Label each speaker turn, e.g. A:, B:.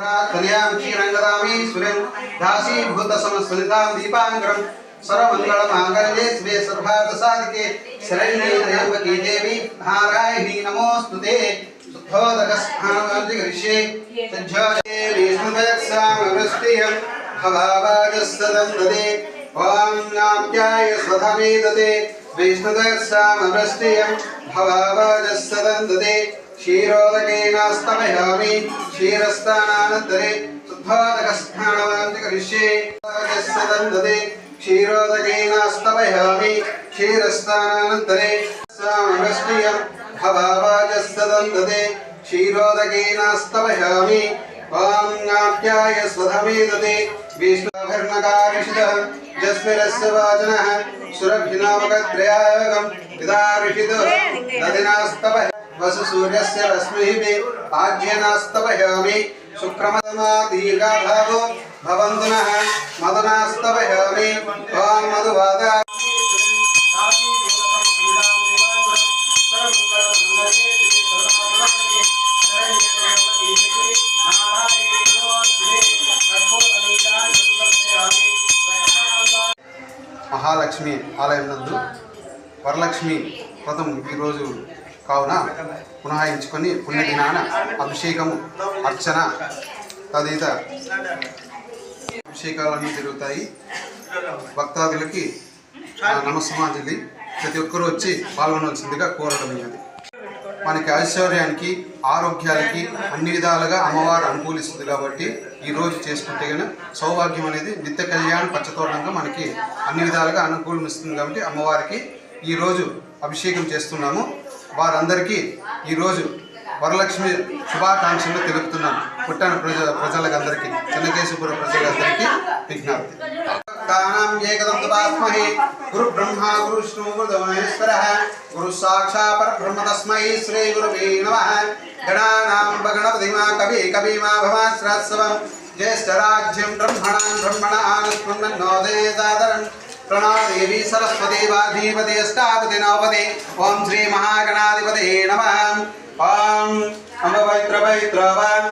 A: तनयां क्षीरंगदामी सुरं दासी भूत समस्तनितां दीपांगरं सर्वमंगलमांगल्ये शिवे सर्वार्थसाधिके शरण्ये त्र्यंबके देवी नारायणी नमोस्तुते शुद्धोदकस्नानमन्त्रिगरिष्ये सज्जाये विष्णुदयस्सामवृष्टियं भवावाजस्तदं ददे ॐ नाप्याय स्वधामे ददे विष्णुदयस्सामवृष्टियं भवावाजस्तदं ददे क्षीरोदकेनास्तमयामि क्षीरस्नानानन्तरे शुद्धोदकस्नानमन्त्रिगरिष्ये सदं ददे क्षीरोदकेनास्तमयामि क्षीरस्नानानन्तरे सामवृष्टियं भवावाजस्तदं ददे क्षीरोदकेनास्तमयामि ॐ नाप्याय स्वधमे ददे विष्णुभर्णकारिषितः जस्मिरस्य वाचनः सुरभिनामकत्रयायोगं विदारिषितः दधिनास्तमः वसु सूर्यस्य रश्मिः आज्यनास्तमयामि शुक्रमदमा दीर्घाभावो भवन्तु नः मदनास्तमयामि ॐ मधुवादा మహాలక్ష్మి ఆలయం నందు వరలక్ష్మి వ్రతం ఈరోజు కావున పునఃయించుకొని పుణ్యదినాన అభిషేకము అర్చన తదితర అభిషేకాలన్నీ జరుగుతాయి. భక్తాదులకి నమస్సమాంజలి ప్రతి ఒక్కరూ వచ్చి పాల్గొనవలసిందిగా కోరడం. మనకి ఐశ్వర్యానికి ఆరోగ్యాలకి అన్ని విధాలుగా అమ్మవారు అనుకూలిస్తుంది కాబట్టి ఈరోజు చేసుకుంటే కనుక సౌభాగ్యం అనేది నిత్య కళ్యాణ పచ్చతోరణంగా మనకి అన్ని విధాలుగా అనుకూలమిస్తుంది కాబట్టి అమ్మవారికి ఈరోజు అభిషేకం చేస్తున్నాము. వారందరికీ ఈరోజు వరలక్ష్మి శుభాకాంక్షలు తెలుపుతున్నాను. పుట్టిన ప్రజలందరికీ చెన్నకేశపురం ప్రజలందరికీ విజ్ఞప్తి. गुरु ब्रह्मा गुरु विष्णु गुरु महेश्वरः गुरु साक्षात् परब्रह्म तस्मै श्री गुरुवे नमः. गणानां गणपतिमा कवि कविमा भवास्रस्वं ज्येष्ठराज्यं ब्रह्मणान् स्पन्दन्नोदेतादरन् प्रणदेवी सरस्वती वाधीपति अष्टापति नवपति. ओम श्री महागणाधिपते नमः. ओम अम्ब पवित्र